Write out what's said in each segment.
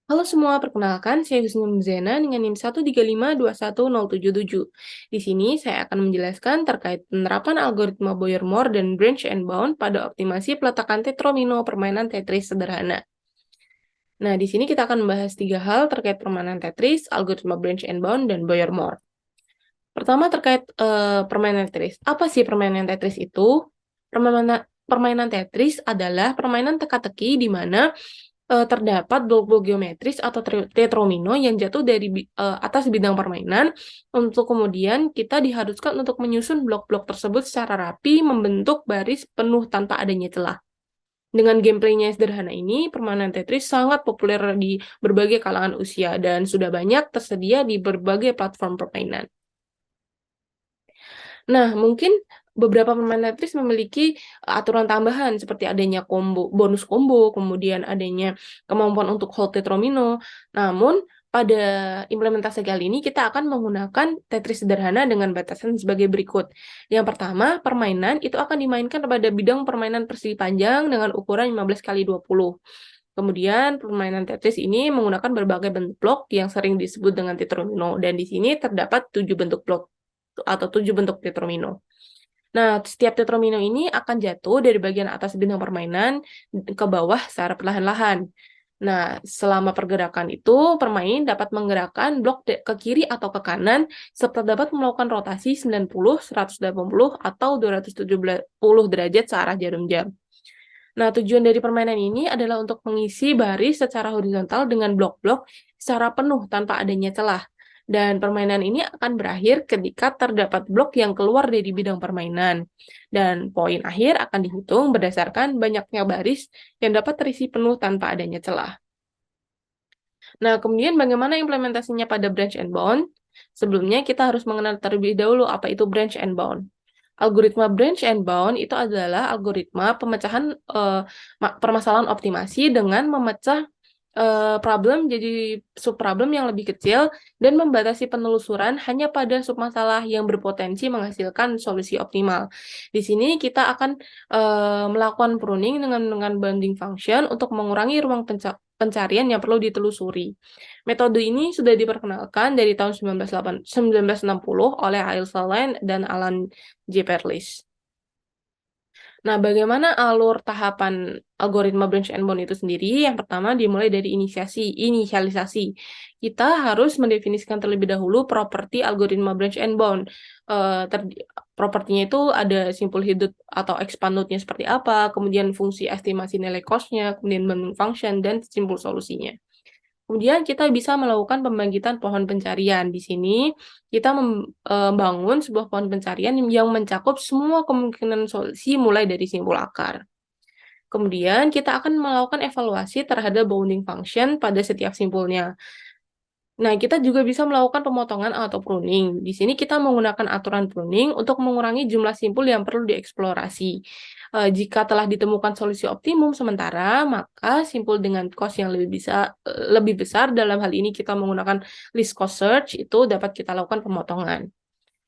Halo semua, perkenalkan saya Husni Zena dengan NIM 135210777. Di sini saya akan menjelaskan terkait penerapan algoritma Boyer-Moore dan branch and bound pada optimasi peletakan tetromino permainan Tetris sederhana. Nah, di sini kita akan membahas 3 hal terkait permainan Tetris, algoritma branch and bound, dan Boyer-Moore. Pertama terkait permainan Tetris. Apa sih permainan Tetris itu? Permainan Tetris adalah permainan teka-teki di mana terdapat blok-blok geometris atau tetromino yang jatuh dari atas bidang permainan untuk kemudian kita diharuskan untuk menyusun blok-blok tersebut secara rapi membentuk baris penuh tanpa adanya celah. Dengan gameplaynya yang sederhana ini, permainan Tetris sangat populer di berbagai kalangan usia dan sudah banyak tersedia di berbagai platform permainan. Nah, mungkin beberapa permainan Tetris memiliki aturan tambahan seperti adanya bonus combo, kemudian adanya kemampuan untuk hold tetromino. Namun, pada implementasi kali ini kita akan menggunakan Tetris sederhana dengan batasan sebagai berikut. Yang pertama, permainan itu akan dimainkan pada bidang permainan persegi panjang dengan ukuran 15 kali 20. Kemudian permainan Tetris ini menggunakan berbagai bentuk blok yang sering disebut dengan tetromino dan di sini terdapat 7 bentuk blok atau 7 bentuk tetromino. Nah, setiap tetromino ini akan jatuh dari bagian atas bidang permainan ke bawah secara perlahan-lahan. Nah, selama pergerakan itu, pemain dapat menggerakkan blok ke kiri atau ke kanan, serta dapat melakukan rotasi 90, 180, atau 270 derajat searah jarum jam. Nah, tujuan dari permainan ini adalah untuk mengisi baris secara horizontal dengan blok-blok secara penuh tanpa adanya celah. Dan permainan ini akan berakhir ketika terdapat blok yang keluar dari bidang permainan. Dan poin akhir akan dihitung berdasarkan banyaknya baris yang dapat terisi penuh tanpa adanya celah. Nah, kemudian bagaimana implementasinya pada branch and bound? Sebelumnya kita harus mengenal terlebih dahulu apa itu branch and bound. Algoritma branch and bound itu adalah algoritma pemecahan permasalahan optimasi dengan memecah problem jadi subproblem yang lebih kecil dan membatasi penelusuran hanya pada submasalah yang berpotensi menghasilkan solusi optimal. Di sini kita akan melakukan pruning dengan bounding function untuk mengurangi ruang pencarian yang perlu ditelusuri. Metode ini sudah diperkenalkan dari tahun 1960 oleh Ail Salem dan Alan J. Perlis. Nah, bagaimana alur tahapan algoritma branch and bound itu sendiri? Yang pertama dimulai dari inisialisasi. Kita harus mendefinisikan terlebih dahulu properti algoritma branch and bound. Propertinya itu ada simpul hidup atau expand node-nya seperti apa, kemudian fungsi estimasi nilai cost-nya, kemudian bounding function, dan simpul solusinya. Kemudian kita bisa melakukan pembangkitan pohon pencarian. Di sini kita membangun sebuah pohon pencarian yang mencakup semua kemungkinan solusi mulai dari simpul akar. Kemudian kita akan melakukan evaluasi terhadap bounding function pada setiap simpulnya. Nah, kita juga bisa melakukan pemotongan atau pruning. Di sini kita menggunakan aturan pruning untuk mengurangi jumlah simpul yang perlu dieksplorasi. Jika telah ditemukan solusi optimum sementara, maka simpul dengan cost yang lebih besar, dalam hal ini kita menggunakan least cost search, itu dapat kita lakukan pemotongan.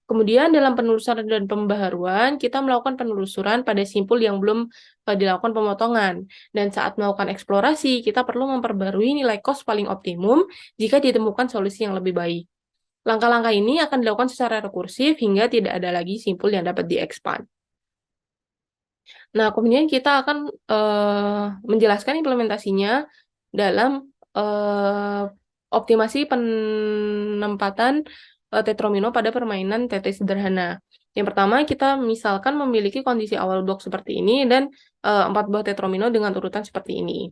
Kemudian dalam penelusuran dan pembaharuan, kita melakukan penelusuran pada simpul yang belum dilakukan pemotongan. Dan saat melakukan eksplorasi, kita perlu memperbarui nilai cost paling optimum jika ditemukan solusi yang lebih baik. Langkah-langkah ini akan dilakukan secara rekursif hingga tidak ada lagi simpul yang dapat di-expand. Nah, kemudian kita akan menjelaskan implementasinya dalam optimasi penempatan tetromino pada permainan Tetris sederhana. Yang pertama, kita misalkan memiliki kondisi awal blok seperti ini dan 4 buah tetromino dengan urutan seperti ini.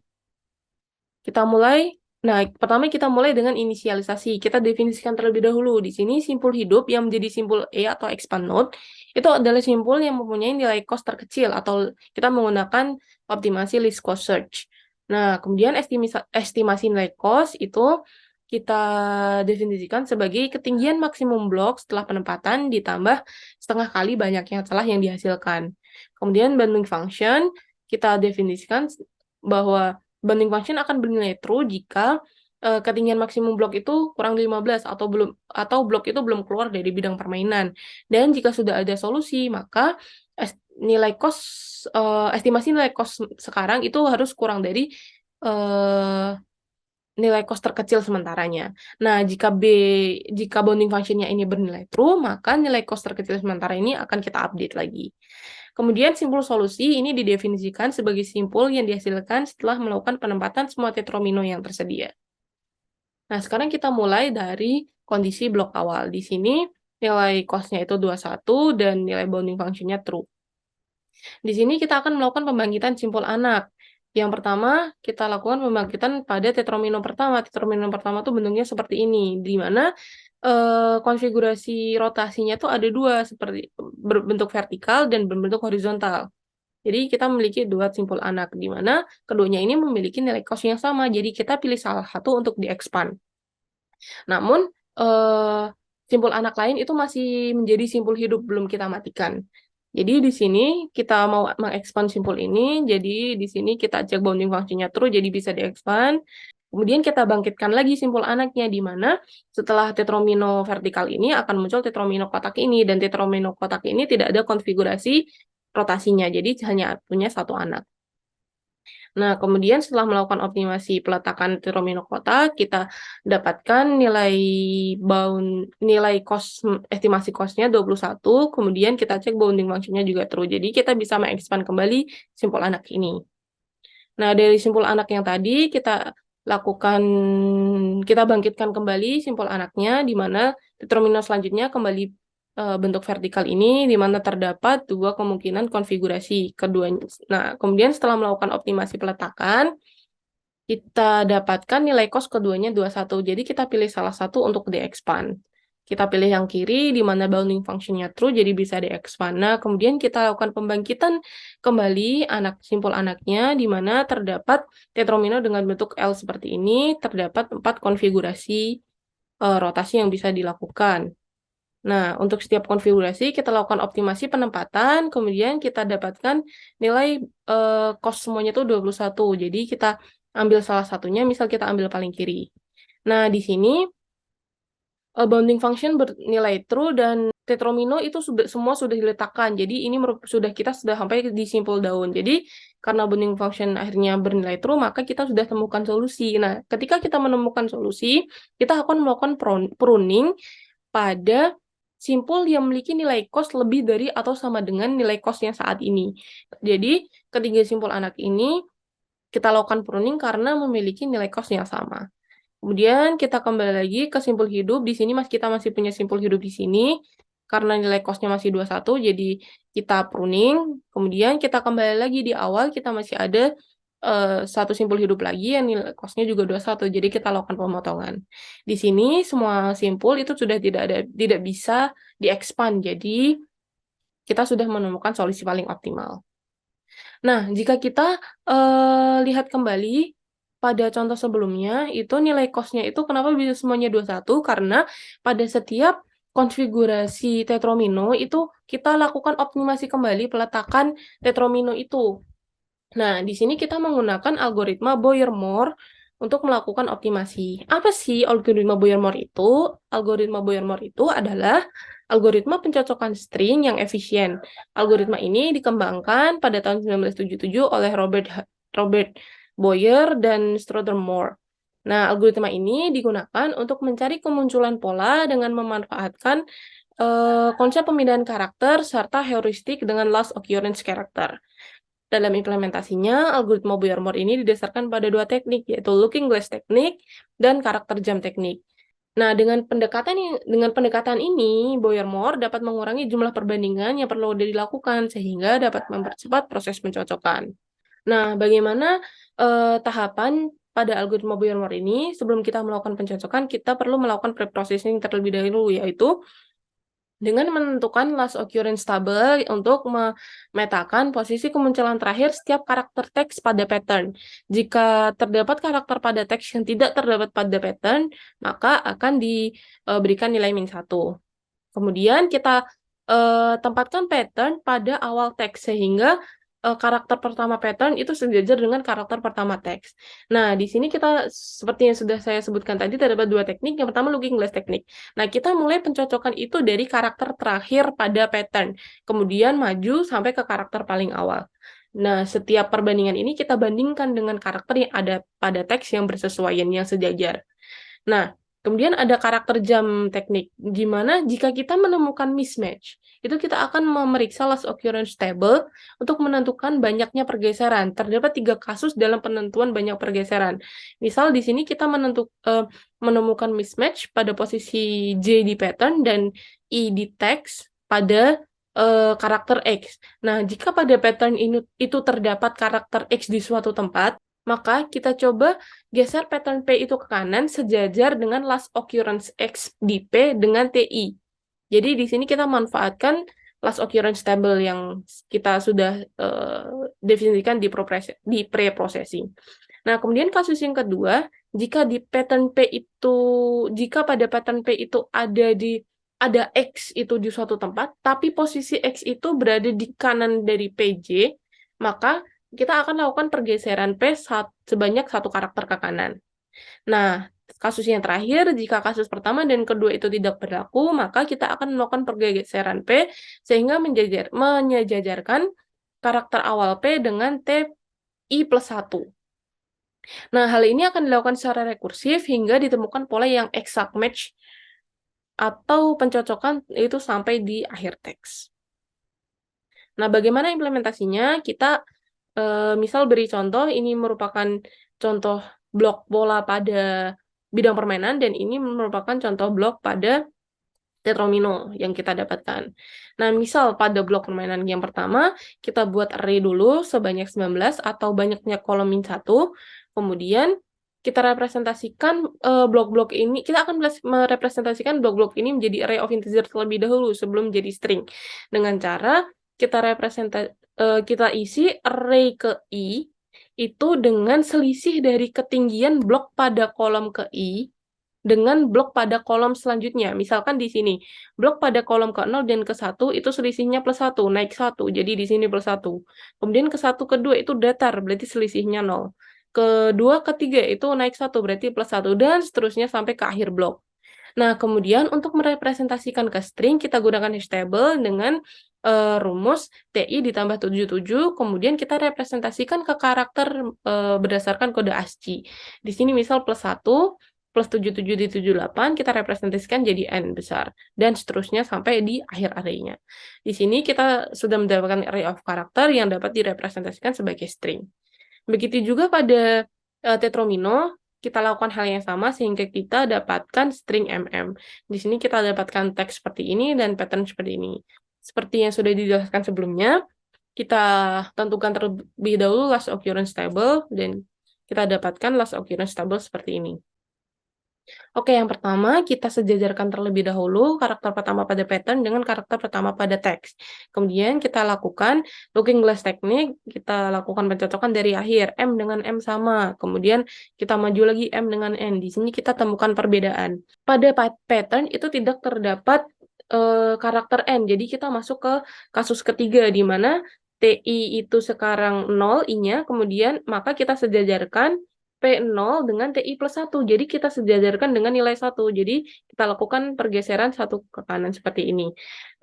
Pertama kita mulai dengan inisialisasi. Kita definisikan terlebih dahulu. Di sini simpul hidup yang menjadi simpul E atau expand node, itu adalah simpul yang mempunyai nilai cost terkecil atau kita menggunakan optimasi least cost search. Nah, kemudian estimasi nilai cost itu kita definisikan sebagai ketinggian maksimum blok setelah penempatan ditambah setengah kali banyaknya celah yang dihasilkan. Kemudian bounding function kita definisikan bahwa bounding function akan bernilai true jika ketinggian maksimum blok itu kurang dari 15 atau blok itu belum keluar dari bidang permainan. Dan jika sudah ada solusi, maka estimasi nilai cost sekarang itu harus kurang dari nilai cost terkecil sementaranya. Nah, jika bounding functionnya ini bernilai true, maka nilai cost terkecil sementara ini akan kita update lagi. Kemudian simpul solusi ini didefinisikan sebagai simpul yang dihasilkan setelah melakukan penempatan semua tetromino yang tersedia. Nah, sekarang kita mulai dari kondisi blok awal. Di sini nilai cost-nya itu 21 dan nilai bounding function-nya true. Di sini kita akan melakukan pembangkitan simpul anak. Yang pertama, kita lakukan pembangkitan pada tetromino pertama. Tetromino pertama itu bentuknya seperti ini, di mana konfigurasi rotasinya tuh ada dua, seperti berbentuk vertikal dan berbentuk horizontal. Jadi kita memiliki dua simpul anak, di mana keduanya ini memiliki nilai cost yang sama. Jadi kita pilih salah satu untuk di-expand. Namun, simpul anak lain itu masih menjadi simpul hidup, belum kita matikan. Jadi di sini kita mau mengekspand simpul ini, jadi di sini kita cek bounding function-nya true, jadi bisa diekspand. Kemudian kita bangkitkan lagi simpul anaknya, di mana setelah tetromino vertikal ini akan muncul tetromino kotak ini, dan tetromino kotak ini tidak ada konfigurasi rotasinya, jadi hanya punya satu anak. Nah, kemudian setelah melakukan optimasi peletakan tetromino kotak, kita dapatkan nilai cost, estimasi cost-nya 21, kemudian kita cek bounding function-nya juga true. Jadi kita bisa mengekspand kembali simpul anak ini. Nah, dari simpul anak yang tadi kita bangkitkan kembali simpul anaknya, di mana tetromino selanjutnya kembali bentuk vertikal ini, di mana terdapat dua kemungkinan konfigurasi keduanya. Nah, kemudian setelah melakukan optimasi peletakan, kita dapatkan nilai cost keduanya 21. Jadi kita pilih salah satu untuk di-expand. Kita pilih yang kiri, di mana bounding function-nya true, jadi bisa di-expand. Nah, kemudian kita lakukan pembangkitan kembali simpul anaknya, di mana terdapat tetromino dengan bentuk L seperti ini, terdapat 4 konfigurasi rotasi yang bisa dilakukan. Nah, untuk setiap konfigurasi kita lakukan optimasi penempatan, kemudian kita dapatkan nilai cost semuanya itu 21. Jadi kita ambil salah satunya, misal kita ambil paling kiri. Nah, di sini bounding function bernilai true dan tetromino itu semua sudah diletakkan. Jadi ini kita sudah sampai di simpul daun. Jadi karena bounding function akhirnya bernilai true, maka kita sudah temukan solusi. Nah, ketika kita menemukan solusi, kita akan melakukan pruning pada simpul yang memiliki nilai cost lebih dari atau sama dengan nilai cost yang saat ini. Jadi, ketiga simpul anak ini kita lakukan pruning karena memiliki nilai cost yang sama. Kemudian kita kembali lagi ke simpul hidup. Di sini kita masih punya simpul hidup di sini. Karena nilai cost-nya masih 21, jadi kita pruning. Kemudian kita kembali lagi di awal, kita masih ada satu simpul hidup lagi yang nilai cost-nya juga 21, jadi kita lakukan pemotongan. Di sini semua simpul itu sudah tidak bisa di-expand, jadi kita sudah menemukan solusi paling optimal. Nah, jika kita lihat kembali pada contoh sebelumnya, itu nilai cost-nya itu kenapa bisa semuanya 21? Karena pada setiap konfigurasi tetromino itu kita lakukan optimasi kembali peletakan tetromino itu. Nah, di sini kita menggunakan algoritma Boyer-Moore untuk melakukan optimasi. Apa sih algoritma Boyer-Moore itu? Algoritma Boyer-Moore itu adalah algoritma pencocokan string yang efisien. Algoritma ini dikembangkan pada tahun 1977 oleh Robert Boyer dan Strother Moore. Nah, algoritma ini digunakan untuk mencari kemunculan pola dengan memanfaatkan konsep pemindahan karakter serta heuristik dengan last occurrence character. Dalam implementasinya, algoritma Boyer-Moore ini didasarkan pada dua teknik, yaitu looking glass teknik dan karakter jam teknik. Nah, dengan pendekatan ini, Boyer-Moore dapat mengurangi jumlah perbandingan yang perlu dilakukan, sehingga dapat mempercepat proses pencocokan. Nah, bagaimana tahapan pada algoritma Boyer-Moore ini? Sebelum kita melakukan pencocokan, kita perlu melakukan pre-processing terlebih dahulu, yaitu dengan menentukan last occurrence table untuk memetakan posisi kemunculan terakhir setiap karakter teks pada pattern. Jika terdapat karakter pada teks yang tidak terdapat pada pattern, maka akan diberikan nilai -1. Kemudian kita tempatkan pattern pada awal teks, sehingga karakter pertama pattern itu sejajar dengan karakter pertama teks. Nah, di sini kita, seperti yang sudah saya sebutkan tadi, terdapat dua teknik. Yang pertama, looking glass teknik. Nah, kita mulai pencocokan itu dari karakter terakhir pada pattern, kemudian maju sampai ke karakter paling awal. Nah, setiap perbandingan ini kita bandingkan dengan karakter yang ada pada teks yang bersesuaian, yang sejajar. Nah, kemudian ada karakter jam teknik, di mana jika kita menemukan mismatch, itu kita akan memeriksa last occurrence table untuk menentukan banyaknya pergeseran. Terdapat 3 kasus dalam penentuan banyak pergeseran. Misal di sini kita menemukan mismatch pada posisi J di pattern dan I di teks pada karakter X. Nah, jika pada pattern ini itu terdapat karakter X di suatu tempat, maka kita coba geser pattern P itu ke kanan sejajar dengan last occurrence X di P dengan TI. Jadi di sini kita manfaatkan last occurrence table yang kita sudah definisikan di pre-processing. Nah, kemudian kasus yang kedua, jika pada pattern P itu ada X itu di suatu tempat, tapi posisi X itu berada di kanan dari PJ, maka kita akan lakukan pergeseran P sebanyak 1 karakter ke kanan. Nah, kasus yang terakhir, jika kasus pertama dan kedua itu tidak berlaku, maka kita akan melakukan pergeseran P sehingga menyejajarkan karakter awal P dengan TI plus 1. Nah, hal ini akan dilakukan secara rekursif hingga ditemukan pola yang exact match atau pencocokan itu sampai di akhir teks. Nah, bagaimana implementasinya? Kita misal beri contoh, ini merupakan contoh blok pola pada bidang permainan, dan ini merupakan contoh blok pada tetromino yang kita dapatkan. Nah, misal pada blok permainan yang pertama, kita buat array dulu sebanyak 19 atau banyaknya kolom min 1, kemudian kita representasikan blok-blok ini, kita akan merepresentasikan blok-blok ini menjadi array of integer terlebih dahulu sebelum menjadi string. Dengan cara kita isi array ke I itu dengan selisih dari ketinggian blok pada kolom ke I dengan blok pada kolom selanjutnya. Misalkan di sini, blok pada kolom ke-0 dan ke-1 itu selisihnya plus 1, naik 1, jadi di sini plus 1. Kemudian ke-1, ke-2 itu datar, berarti selisihnya 0. Kedua, ketiga itu naik 1, berarti plus 1, dan seterusnya sampai ke akhir blok. Nah, kemudian untuk merepresentasikan ke string, kita gunakan hash table dengan rumus TI ditambah 77, kemudian kita representasikan ke karakter berdasarkan kode ASCII. Di sini misal plus 1, plus 77 di 78, kita representasikan jadi N besar, dan seterusnya sampai di akhir array-nya. Di sini kita sudah mendapatkan array of karakter yang dapat direpresentasikan sebagai string. Begitu juga pada tetromino, kita lakukan hal yang sama sehingga kita dapatkan string MM. Di sini kita dapatkan teks seperti ini dan pattern seperti ini. Seperti yang sudah dijelaskan sebelumnya, kita tentukan terlebih dahulu last occurrence table, dan kita dapatkan last occurrence table seperti ini. Oke, yang pertama kita sejajarkan terlebih dahulu karakter pertama pada pattern dengan karakter pertama pada teks. Kemudian kita lakukan looking glass teknik, kita lakukan pencocokan dari akhir, M dengan M sama. Kemudian kita maju lagi M dengan N. Di sini kita temukan perbedaan. Pada pattern itu tidak terdapat karakter N, jadi kita masuk ke kasus ketiga, di mana TI itu sekarang 0 I-nya, kemudian maka kita sejajarkan P0 dengan TI plus 1. Jadi kita sejajarkan dengan nilai 1. Jadi kita lakukan pergeseran 1 ke kanan seperti ini.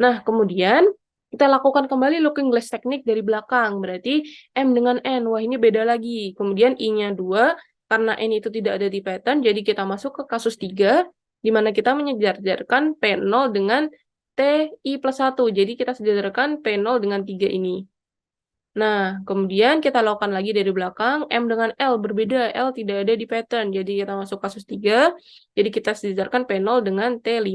Nah, kemudian kita lakukan kembali looking glass teknik dari belakang. Berarti M dengan N. Wah, ini beda lagi. Kemudian I-nya 2. Karena N itu tidak ada di pattern, jadi kita masuk ke kasus 3, di mana kita menyejajarkan P0 dengan TI plus 1. Jadi kita sejajarkan P0 dengan 3 ini. Nah, kemudian kita lakukan lagi dari belakang, M dengan L berbeda, L tidak ada di pattern, jadi kita masuk kasus 3, jadi kita sejajarkan P0 dengan T5.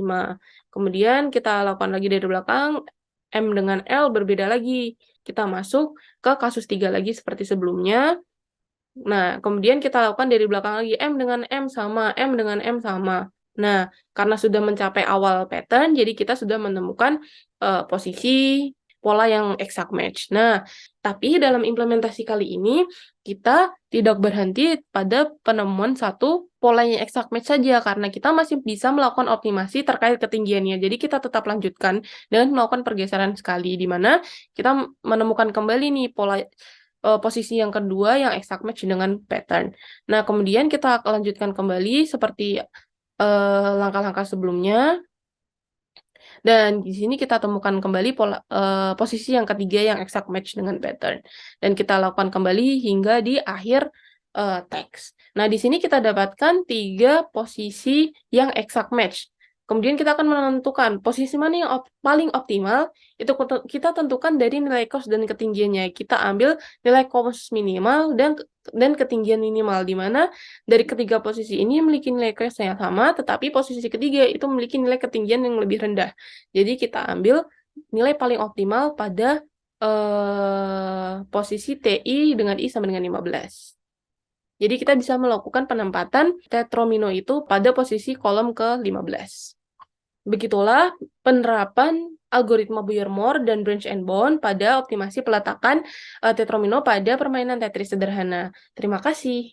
Kemudian kita lakukan lagi dari belakang, M dengan L berbeda lagi, kita masuk ke kasus 3 lagi seperti sebelumnya. Nah, kemudian kita lakukan dari belakang lagi, M dengan M sama, M dengan M sama. Nah, karena sudah mencapai awal pattern, jadi kita sudah menemukan posisi pola yang exact match. Nah, tapi dalam implementasi kali ini, kita tidak berhenti pada penemuan satu pola yang exact match saja, karena kita masih bisa melakukan optimasi terkait ketinggiannya. Jadi kita tetap lanjutkan dengan melakukan pergeseran sekali, di mana kita menemukan kembali nih pola posisi yang kedua yang exact match dengan pattern. Nah, kemudian kita lanjutkan kembali seperti langkah-langkah sebelumnya. Dan di sini kita temukan kembali posisi yang ketiga yang exact match dengan pattern. Dan kita lakukan kembali hingga di akhir teks. Nah, di sini kita dapatkan 3 posisi yang exact match. Kemudian kita akan menentukan posisi mana yang paling optimal, itu kita tentukan dari nilai cost dan ketinggiannya. Kita ambil nilai cost minimal dan ketinggian minimal, di mana dari ketiga posisi ini memiliki nilai cost yang sama, tetapi posisi ketiga itu memiliki nilai ketinggian yang lebih rendah. Jadi kita ambil nilai paling optimal pada posisi TI dengan I sama dengan 15. Jadi kita bisa melakukan penempatan tetromino itu pada posisi kolom ke-15. Begitulah penerapan algoritma Boyer-Moore dan Branch and Bond pada optimasi peletakan tetromino pada permainan Tetris sederhana. Terima kasih.